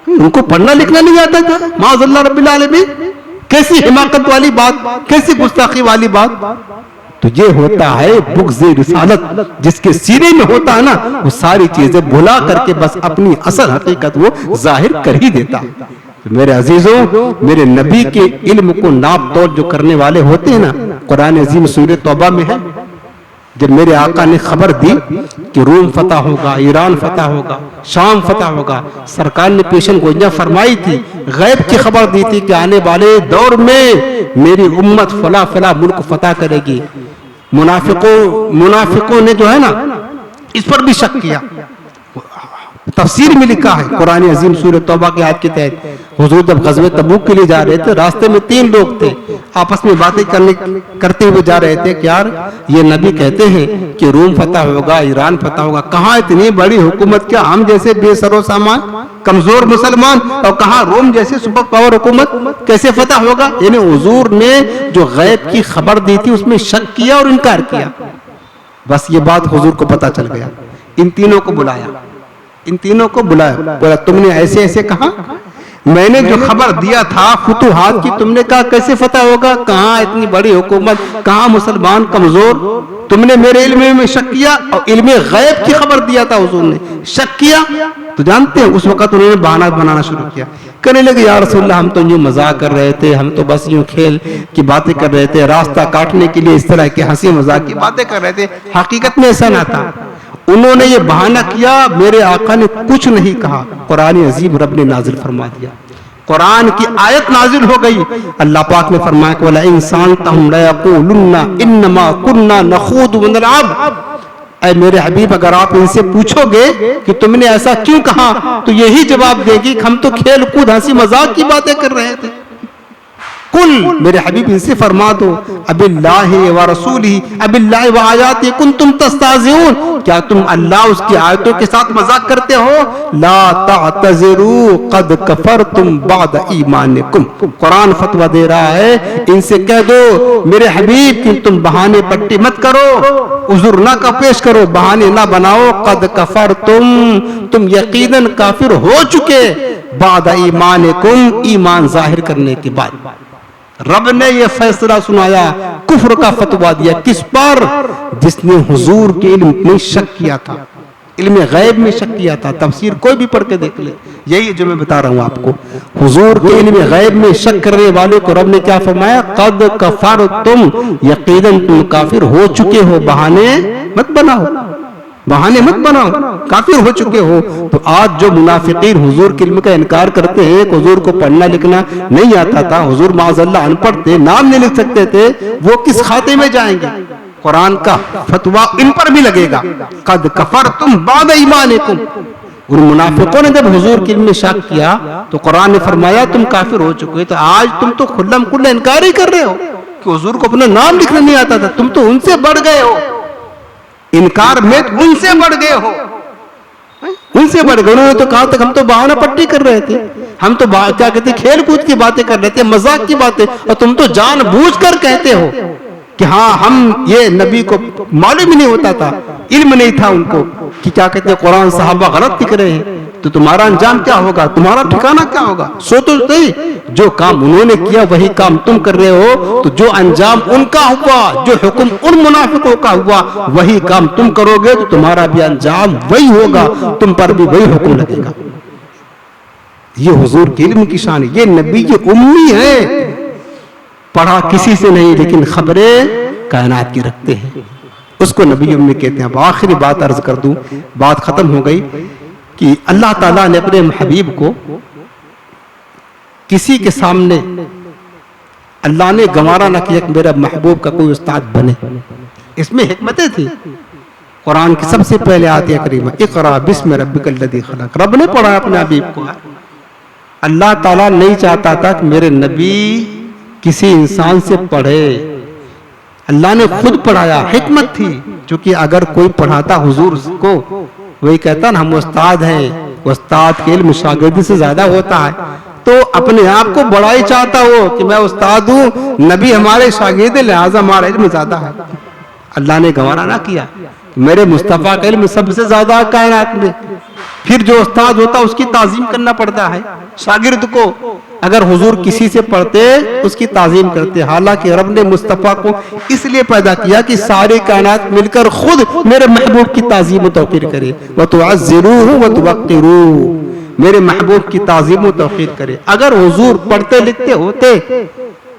ان کو پڑھنا لکھنا نہیں آتا تھا. معاذ اللہ رب العالمین, کیسی حماقت والی بات, کیسی گستاخی والی بات. تو یہ ہوتا ہے بغض رسالت, جس کے سینے میں ہوتا ہے نا, وہ ساری چیزیں بھلا کر کے بس اپنی اصل حقیقت وہ ظاہر کر ہی دیتا. میرے عزیزوں, میرے نبی کے علم کو ناپ توڑ جو کرنے والے ہوتے ہیں نا, قرآن عظیم سورہ توبہ میں ہے, جب میرے آقا نے خبر دی کہ روم فتح ہوگا, ایران فتح ہوگا, شام فتح ہوگا, سرکار نے پیشن گوئیاں فرمائی تھی, غیب کی خبر دی تھی کہ آنے والے دور میں میری امت فلاں فلاں ملک فتح کرے گی. منافقوں نے جو ہے نا اس پر بھی شک کیا. تفسیر میں لکھا ہے قرآن عظیم سورہ توبہ کی آیت کے تحت, حضور جب غزوہ تبوک کے لیے جا رہے تھے, راستے میں 3 لوگ تھے, آپس میں باتیں کرتے ہوئے جا رہے تھے کہ یار یہ نبی کہتے ہیں کہ روم فتح ہوگا, ایران فتح ہوگا, کہاں اتنی بڑی حکومت, کیا ہم جیسے بے سر و سامان کمزور مسلمان, اور کہاں روم جیسے سپر پاور حکومت کیسے فتح ہوگا. یعنی حضور نے جو غیب کی خبر دی تھی اس میں شک کیا اور انکار کیا. بس یہ بات حضور کو پتا چل گیا. ان تینوں کو بلایا, بولا تم نے ایسے ایسے کہا, میں نے جو خبر دیا تھا فتوحات کی, تم نے کہا کیسے فتح ہوگا, کہاں اتنی بڑی حکومت, کہاں مسلمان کمزور, تم نے میرے علم میں شک کیا, اور علم غیب کی خبر دیا تھا حضور نے, شک کیا. تو جانتے ہیں اس وقت انہوں نے بہانہ بنانا شروع کیا, کہنے لگے یا رسول اللہ ہم تو یوں مذاق کر رہے تھے, ہم تو بس یوں کھیل کی باتیں کر رہے تھے, راستہ کاٹنے کے لیے اس طرح کے ہنسی مذاق کی باتیں کر رہے تھے, حقیقت میں ایسا نہ تھا. انہوں نے یہ بہانہ کیا, میرے آقا نے کچھ نہیں کہا, قرآن عظیم رب نے نازل فرما دیا, قرآن کی آیت نازل ہو گئی. اللہ پاک نے فرمایا کہ وَلَئِن سَأَلْتَهُمْ لَيَقُولُنَّ إِنَّمَا كُنَّا نَخُوضُ وَنَلْعَبُ. اے میرے حبیب اگر آپ ان سے پوچھو گے کہ تم نے ایسا کیوں کہا, تو یہی جواب دے گی کہ ہم تو کھیل کود ہنسی مذاق کی باتیں کر رہے تھے. کل میرے حبیب ان سے فرما دو, اب اللہ و رسولہ, اب اللہ و آیات کنتم تستہزئون, کیا تم اللہ اس کی آیتوں کے ساتھ مذاق کرتے ہو, لا تعتذروا قد کفرتم بعد ایمانکم. قرآن فتویٰ دے رہا ہے, ان سے کہہ دو میرے حبیب کہ تم بہانے پٹی مت کرو, عذر نہ کا پیش کرو, بہانے نہ بناؤ, قد کفرتم, تم یقیناً کافر ہو چکے, بعد ایمانکم, ایمان ظاہر کرنے کے بعد. رب نے یہ فیصلہ سنایا, کفر کا فتویٰ دیا, کس پر, جس نے حضور کے علم میں شک کیا تھا, علم غیب میں شک کیا تھا. تفسیر کوئی بھی پڑھ کے دیکھ لے, یہی جو میں بتا رہا ہوں آپ کو. حضور کے علم غیب میں شک کرنے والے کو رب نے کیا فرمایا, قد کفرتم, یقیناً تم کافر ہو چکے ہو, بہانے مت بناؤ, بہانے مت بناؤ, کافر ہو چکے ہو. تو آج جو منافقین حضور کے علم کا انکار کرتے ہیں کہ حضور کو پڑھنا لکھنا نہیں آتا تھا, حضور معاذ اللہ ان پڑھ تھے, نام نہیں لکھ سکتے تھے, وہ کس کھاتے میں جائیں گے؟ قرآن کا فتویٰ ان پر بھی لگے گا, قد کفرتم بعد ایمانکم. ان منافقوں نے جب حضور کے علم میں شک کیا تو قرآن نے فرمایا تم کافر ہو چکے. تو آج تم تو کھلم کھلا انکار ہی کر رہے ہو کہ حضور کو اپنا نام لکھنا نہیں آتا تھا, تم تو ان سے بڑھ گئے ہو, انکار میں ان سے بڑھ گئے ہو, ان سے بڑھ گئے. انہوں نے تو کہا تک ہم تو بہانہ پٹی کر رہے تھے, ہم تو کیا کہتے کھیل کود کی باتیں کر رہے تھے, مذاق کی باتیں, اور تم تو جان بوجھ کر کہتے ہو کہ ہاں ہم یہ نبی کو معلوم ہی نہیں ہوتا تھا, علم نہیں تھا ان کو کہ کیا کہتے ہیں قرآن صحابہ غلط لکھ رہے ہیں. تو تمہارا انجام کیا ہوگا, تمہارا ٹھکانہ کیا ہوگا؟ سوچو نہیں, جو کام انہوں نے کیا وہی کام تم کر رہے ہو, تو جو انجام ان کا ہوا, جو حکم ان منافقوں کا ہوا, وہی کام تم کرو گے تو تمہارا بھی انجام وہی ہوگا, تم پر بھی وہی حکم لگے گا. یہ حضور کے علم کی شان ہے. یہ نبی کی امی ہے, پڑھا کسی سے نہیں لیکن خبریں کائنات کی رکھتے ہیں, اس کو نبی امی کہتے ہیں. اب آخری بات عرض کر دوں, بات ختم ہو گئی کہ اللہ تعالیٰ نے اپنے حبیب کو کسی کے سامنے اللہ نے گوارا نہ کیا کہ میرا محبوب کا کوئی استاد بنے. اس میں حکمتیں تھی. قرآن کی سب سے پہلے آیت کریمہ اقرا بسم ربک الذی خلق, رب نے پڑھا اپنے حبیب کو. اللہ تعالیٰ نہیں چاہتا تھا کہ میرے نبی کسی انسان سے پڑھے, اللہ نے خود پڑھایا. حکمت تھی, چونکہ اگر کوئی پڑھاتا حضور کو, وہی کہتا نا ہم استاد ہیں, استاد کے علم شاگردی سے زیادہ ہوتا ہے. تو اپنے آپ کو بڑا ہی چاہتا ہو کہ میں استاد ہوں, نبی ہمارے شاگرد ہیں, لہٰذا ہمارا علم زیادہ ہے. اللہ نے گوارا نہ کیا, میرے مصطفیٰ کا علم سب سے زیادہ ہے کائنات میں. پھر جو استاد ہوتا ہے اس کی تعظیم کرنا پڑتا ہے. شاگرد کو اگر حضور کسی سے پڑھتے اس کی تعظیم کرتے, حالانکہ رب نے مصطفیٰ کو اس لیے پیدا کیا کہ سارے کائنات مل کر خود میرے محبوب کی تعظیم و توقیر کرے. وَتُعَزِّرُوهُ وَتُوَقِّرُوهُ, میرے محبوب کی تعظیم و توقیر کرے. اگر حضور پڑھتے لکھتے ہوتے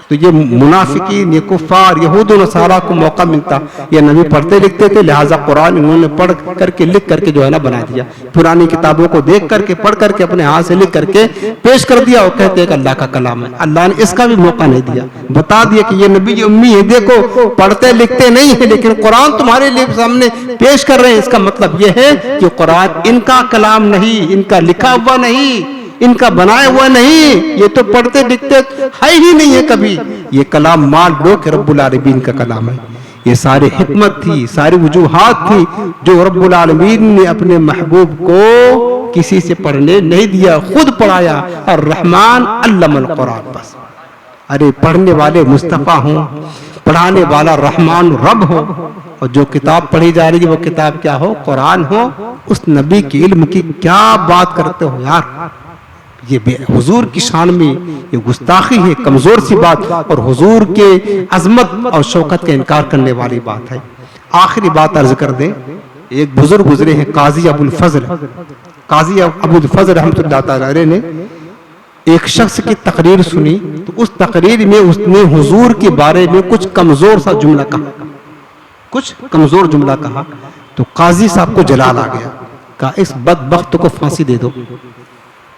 تو یہ منافقین, یہ کفار, یہود و نصارہ کو موقع ملتا. یہ نبی پڑھتے لکھتے تھے, لہٰذا قرآن انہوں نے پڑھ کر کے لکھ کر کے جو ہے نا بنا دیا. پرانی کتابوں کو دیکھ کر کے پڑھ کر کے اپنے ہاتھ سے لکھ کر کے پیش کر دیا, اور کہتے ہیں کہ اللہ کا کلام ہے. اللہ نے اس کا بھی موقع نہیں دیا, بتا دیا کہ یہ نبی یہ امی ہے, دیکھو پڑھتے لکھتے نہیں ہیں لیکن قرآن تمہارے لیے سامنے پیش کر رہے ہیں. اس کا مطلب یہ ہے کہ قرآن ان کا کلام نہیں, ان کا لکھا ہوا نہیں, ان کا بنایا ہوا نہیں, یہ تو پڑھتے لکھتے ہے ہی نہیں ہے کبھی. یہ کلام مان لو کہ رب العالمین کا کلام ہے. یہ ساری حکمت تھی, ساری وجوہات تھی جو رب العالمین نے اپنے محبوب کو کسی سے پڑھنے نہیں دیا, خود پڑھایا. الرحمن علم القرآن. بس ارے پڑھنے والے مصطفیٰ ہوں, پڑھانے والا رحمان رب ہو, اور جو کتاب پڑھی جا رہی ہے وہ کتاب کیا ہو, قرآن ہو. اس نبی کے علم کی کیا بات کرتے ہو یار. یہ حضور کی شان میں یہ گستاخی ہے, کمزور سی بات, اور حضور کے عظمت اور شوکت کا انکار کرنے والی بات ہے. آخری بات عرض کر دیں, ایک بزرگ گزرے ہیں قاضی ابو الفضل. قاضی ابو الفضل رحمۃ اللہ تعالی علیہ نے ایک شخص کی تقریر سنی, تو اس تقریر میں اس نے حضور کے بارے میں کچھ کمزور سا جملہ کہا, کچھ کمزور جملہ کہا. تو قاضی صاحب کو جلال آ گیا, کہا اس بدبخت کو پھانسی دے دو,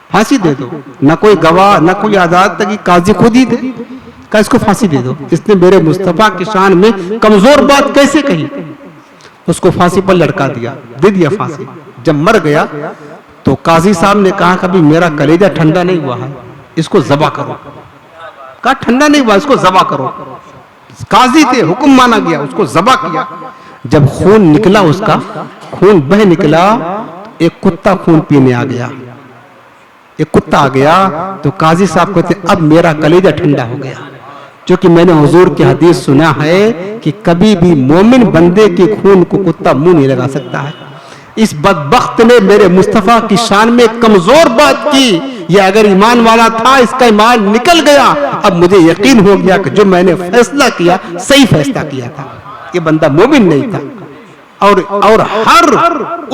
پھانسی دے دو. نہ کوئی گواہ نہ کوئی عدالت تک, قاضی خود ہی دے, کہا اس کو پھانسی دے دو, اس نے میرے مصطفیٰ کی شان میں کمزور بات کیسے کہی. اس کو پھانسی پر لٹکا دیا, دے دیا پھانسی. جب مر گیا تو قاضی صاحب نے کہا کبھی میرا کلیجہ ٹھنڈا نہیں ہوا ہے, اس کو ذبح کرو. کہا ٹھنڈا نہیں ہوا, اس کو ذبح کرو. قاضی تھے, حکم مانا گیا, اس کو ذبح کیا. جب خون نکلا, اس کا خون بہ نکلا, ایک کتا خون پینے آ گیا. ایک کتا آ گیا تو قاضی صاحب کہتے اب میرا کلیجہ ٹھنڈا ہو گیا, کیونکہ میں نے حضور کی حدیث سنا ہے کہ کبھی بھی مومن بندے کے خون کو کتا منہ نہیں لگا سکتا ہے. اس بدبخت نے میرے مصطفیٰ کی شان میں کمزور بات کی. یہ اگر ایمان والا تھا, اس کا ایمان نکل گیا. اب مجھے یقین ہو گیا کہ جو میں نے فیصلہ کیا صحیح فیصلہ کیا تھا. یہ بندہ مومن نہیں تھا. اور ہر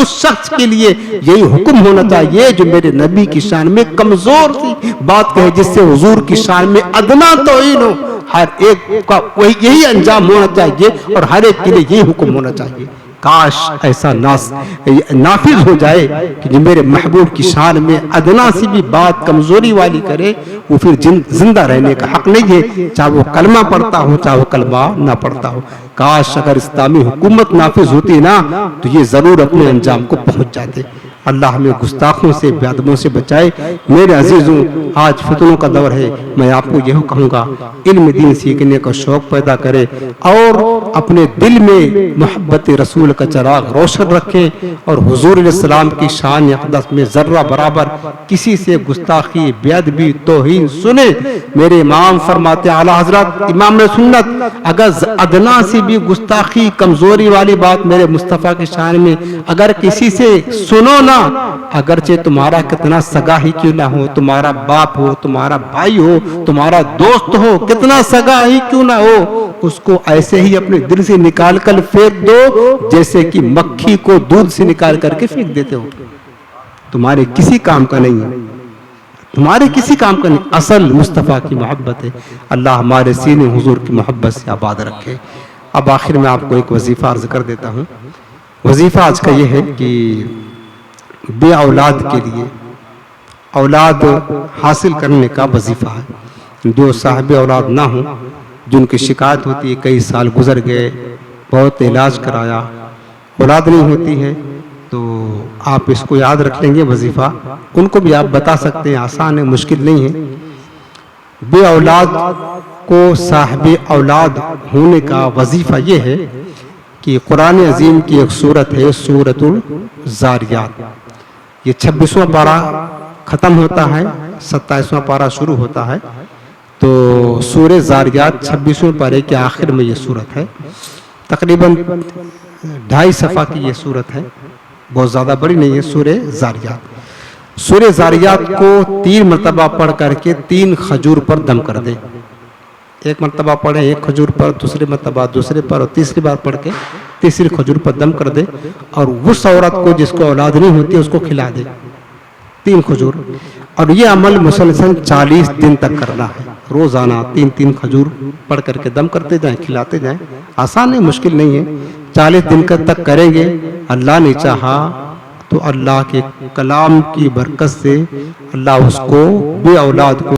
اس شخص کے لیے یہی حکم ہونا چاہیے جو میرے نبی کی شان میں کمزور سی بات کہے, جس سے حضور کی شان میں ادنا توہین ہو. ہر ایک کا یہی انجام ہونا چاہیے, اور ہر ایک کے لیے یہی حکم ہونا چاہیے. کاش ایسا نافذ ہو جائے کہ جو میرے محبوب کی شان میں ادنا سی بھی بات کمزوری والی کرے, وہ پھر زندہ رہنے کا حق نہیں ہے, چاہے وہ کلمہ پڑھتا ہو چاہے وہ کلمہ نہ پڑھتا ہو. کاش اگر اسلامی حکومت نافذ ہوتی نا تو یہ ضرور اپنے انجام کو پہنچ جاتے. اللہ ہمیں گستاخوں سے بے ادبوں سے بچائے. میرے عزیزوں, آج فتنوں کا دور ہے. میں آپ کو یہ کہوں گا, علم دین سیکھنے کا شوق پیدا کرے, اور اپنے دل میں محبت رسول کا چراغ روشن رکھے, اور حضور علیہ السلام کی شان اقدس میں ذرہ برابر کسی سے گستاخی, بے ادبی, توہین سنے. میرے امام فرماتے اعلیٰ حضرت امام سنت, اگر ادنا سی بھی گستاخی کمزوری والی بات میرے مصطفیٰ کی شان میں اگر کسی سے سنو نا, اگرچہ تمہارا کتنا سگا ہی کیوں نہ ہو, تمہارا باپ ہو, تمہارا بھائی ہو, تمہارا دوست ہو, کتنا سگا ہی کیوں نہ ہو, اس کو ایسے ہی اپنے دل سے نکال کر پھینک دو جیسے کہ مکھی کو دودھ سے نکال کر کے پھینک دیتے ہو. تمہارے کسی کام کا نہیں ہے, تمہارے کسی کام کا نہیں. اصل مصطفیٰ کی محبت ہے. اللہ ہمارے سینے حضور کی محبت سے آباد رکھے. اب آخر میں آپ کو ایک وظیفہ عرض کر دیتا ہوں. وظیفہ آج کا یہ ہے کہ بے اولاد کے لیے اولاد حاصل کرنے کا وظیفہ ہے. جو صاحب اولاد نہ ہوں, جن کی شکایت ہوتی ہے کئی سال گزر گئے, بہت علاج کرایا, اولاد نہیں ہوتی ہے, تو آپ اس کو یاد رکھ لیں گے وظیفہ. ان کو بھی آپ بتا سکتے ہیں, آسان ہے, مشکل نہیں ہے. بے اولاد کو صاحب اولاد ہونے کا وظیفہ یہ ہے کہ قرآن عظیم کی ایک سورت ہے, سورۃ الزاریات. یہ 26واں پارہ ختم ہوتا ہے 27واں پارہ شروع ہوتا ہے. تو سورہ زاریات 26ویں پارے کے آخر میں یہ سورت ہے. تقریباً 2.5 صفحہ کی یہ سورت ہے, بہت زیادہ بڑی نہیں ہے سورہ زاریات. سورہ زاریات کو 3 مرتبہ پڑھ کر کے 3 کھجور پر دم کر دے. ایک مرتبہ پڑھے ایک کھجور پر, دوسری مرتبہ دوسرے پر, اور تیسری بار پڑھ کے تیسری کھجور پر دم کر دے, اور اس عورت کو جس کو اولاد نہیں ہوتی اس کو کھلا دے 3 کھجور. اور یہ عمل مسلسل 40 دن تک کرنا ہے. روزانہ 3 کھجور پڑھ کر کے دم کرتے جائیں, کھلاتے جائیں. آسان ہے, مشکل نہیں ہے. 40 دن تک کریں گے. اللہ نے چاہا تو اللہ کے کلام کی برکت سے اللہ اس کو بے اولاد کو